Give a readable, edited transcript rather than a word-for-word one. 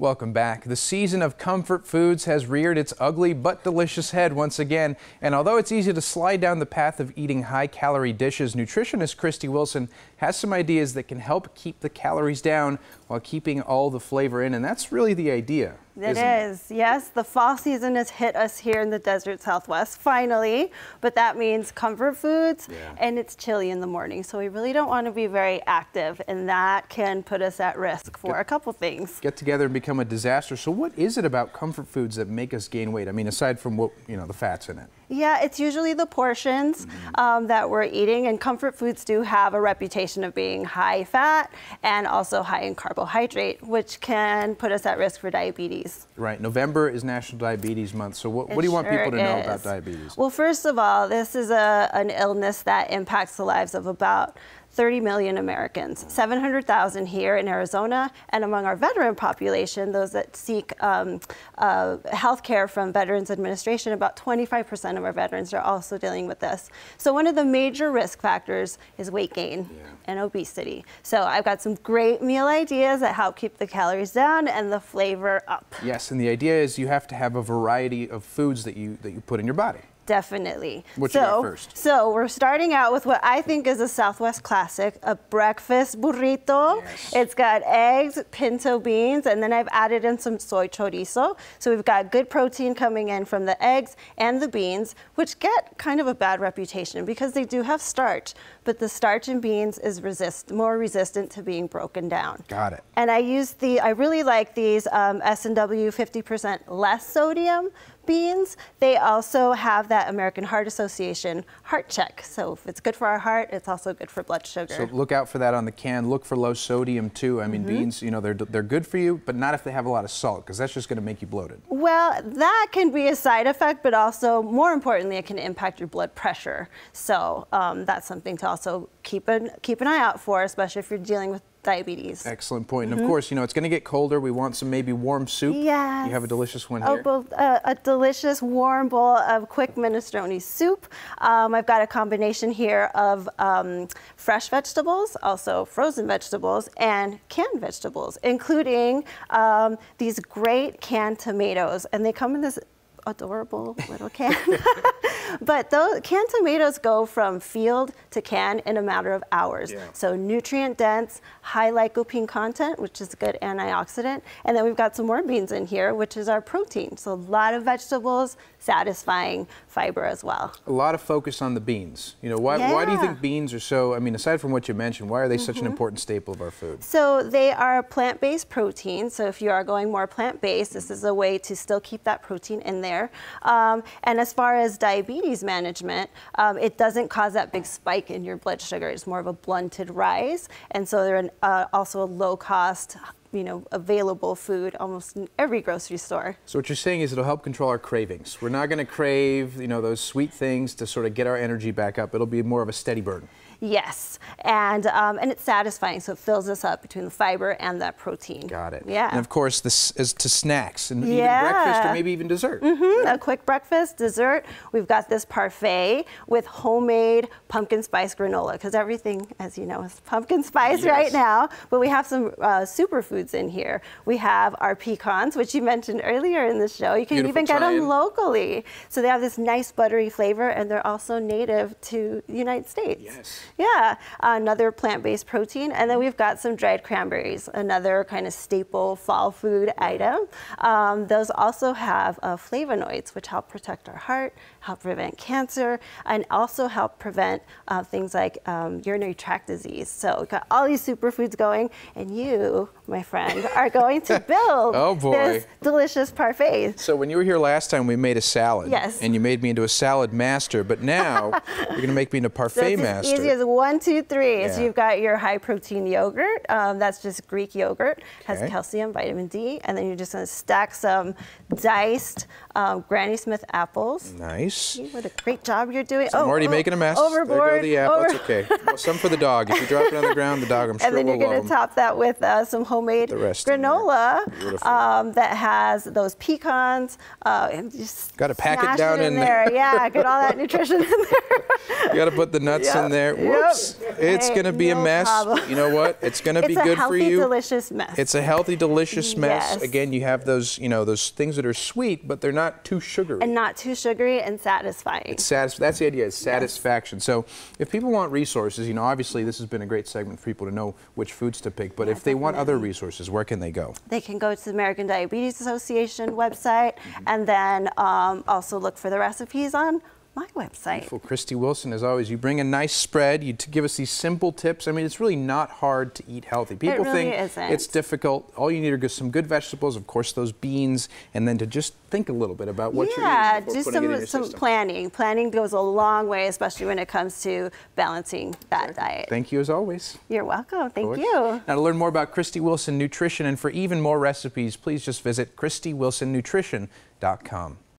Welcome back. The season of comfort foods has reared its ugly but delicious head once again. And although it's easy to slide down the path of eating high-calorie dishes, nutritionist Christy Wilson has some ideas that can help keep the calories down while keeping all the flavor in. And that's really the idea. It is, yes. The fall season has hit us here in the desert Southwest, finally. But that means comfort foods, and it's chilly in the morning. So we really don't want to be very active, and that can put us at risk for a couple things. Get together and become a disaster. So what is it about comfort foods that make us gain weight? I mean, aside from what, the fats in it. Yeah, it's usually the portions that we're eating, and comfort foods do have a reputation of being high fat and also high in carbohydrate, which can put us at risk for diabetes. Right. November is National Diabetes Month. So what do you want people to know about diabetes? Well, first of all, this is an illness that impacts the lives of about 30 million Americans, 700,000 here in Arizona, and among our veteran population, those that seek health care from Veterans Administration, about 25% of our veterans are also dealing with this. So one of the major risk factors is weight gain and obesity. So I've got some great meal ideas that help keep the calories down and the flavor up. Yes, and the idea is you have to have a variety of foods that you put in your body. Definitely. What you got first? So we're starting out with what I think is a Southwest classic, a breakfast burrito. Yes. It's got eggs, pinto beans, and then I've added in some soy chorizo. So we've got good protein coming in from the eggs and the beans, which get kind of a bad reputation because they do have starch, but the starch in beans is more resistant to being broken down. Got it. And I really like these S&W 50% less sodium beans. They also have that American Heart Association heart check. So if it's good for our heart, it's also good for blood sugar. So look out for that on the can. Look for low sodium too. I mean, beans, they're good for you, but not if they have a lot of salt, because that's just going to make you bloated. Well, that can be a side effect, but also more importantly, it can impact your blood pressure. So that's something to also keep an eye out for, especially if you're dealing with diabetes. Excellent point. And of course, it's going to get colder. We want some maybe warm soup. Yes. You have a delicious one here. A delicious warm bowl of quick minestrone soup. I've got a combination here of fresh vegetables, also frozen vegetables, and canned vegetables, including these great canned tomatoes. And they come in this adorable little can. But those canned tomatoes go from field to can in a matter of hours. Yeah. So nutrient dense, high lycopene content, which is a good antioxidant. And then we've got some more beans in here, which is our protein. So a lot of vegetables, satisfying fiber as well. A lot of focus on the beans. Why do you think beans are so, I mean, aside from what you mentioned, why are they such an important staple of our food? So they are plant-based protein. So if you are going more plant-based, this is a way to still keep that protein in there. And as far as diabetes management, it doesn't cause that big spike in your blood sugar. It's more of a blunted rise. And so they're also a low-cost, available food almost in every grocery store. So what you're saying is it'll help control our cravings. We're not going to crave, those sweet things to sort of get our energy back up. It'll be more of a steady burn. Yes, and it's satisfying, so it fills us up between the fiber and that protein. Got it. Yeah. And of course, this is to snacks and even breakfast or maybe even dessert. A quick breakfast, dessert. We've got this parfait with homemade pumpkin spice granola, because everything, as you know, is pumpkin spice right now. But we have some superfoods in here. We have our pecans, which you mentioned earlier in the show. You can even get them locally. So they have this nice buttery flavor, and they're also native to the United States. Yes. Yeah, another plant-based protein. And then we've got some dried cranberries, another kind of staple fall food item. Those also have flavonoids, which help protect our heart, help prevent cancer, and also help prevent things like urinary tract disease. So we've got all these superfoods going, and you, my friend, are going to build this delicious parfait. So when you were here last time, we made a salad. Yes. And you made me into a salad master, but now you're going to make me into a parfait master. Easy as 1, 2, 3. Yeah. So you've got your high protein yogurt. That's just Greek yogurt. Has calcium, vitamin D, and then you're just going to stack some diced Granny Smith apples. Nice. See what a great job you're doing. So I'm already making a mess. Overboard. There go the apple. It's okay. Well, some for the dog. If you drop it on the ground, the dog, I'm sure, and then will you're going love to them. top that with some homemade granola that has those pecans. And just got to pack it smash down in there. Yeah, get all that nutrition in there. You got to put the nuts in there. Whoops. It's going to be a mess. Problem. You know what? It's going to be good for you. It's a healthy, delicious mess. It's a healthy, delicious mess. Yes. Again, you have those, those things that are sweet, but they're not too sugary. And not too sugary and satisfying. It's that's the idea, is satisfaction. Yes. So if people want resources, obviously this has been a great segment for people to know which foods to pick, but if they want other resources, where can they go? They can go to the American Diabetes Association website, and then also look for the recipes on my website. Wonderful. Christy Wilson, as always, you bring a nice spread. You give us these simple tips. I mean, it's really not hard to eat healthy. People think it's difficult. All you need are some good vegetables, of course, those beans, and then to just think a little bit about what you're eating before putting it in your system. Planning. Planning goes a long way, especially when it comes to balancing that diet. Thank you, as always. You're welcome. Thank you. Now, to learn more about Christy Wilson Nutrition and for even more recipes, please just visit ChristyWilsonNutrition.com.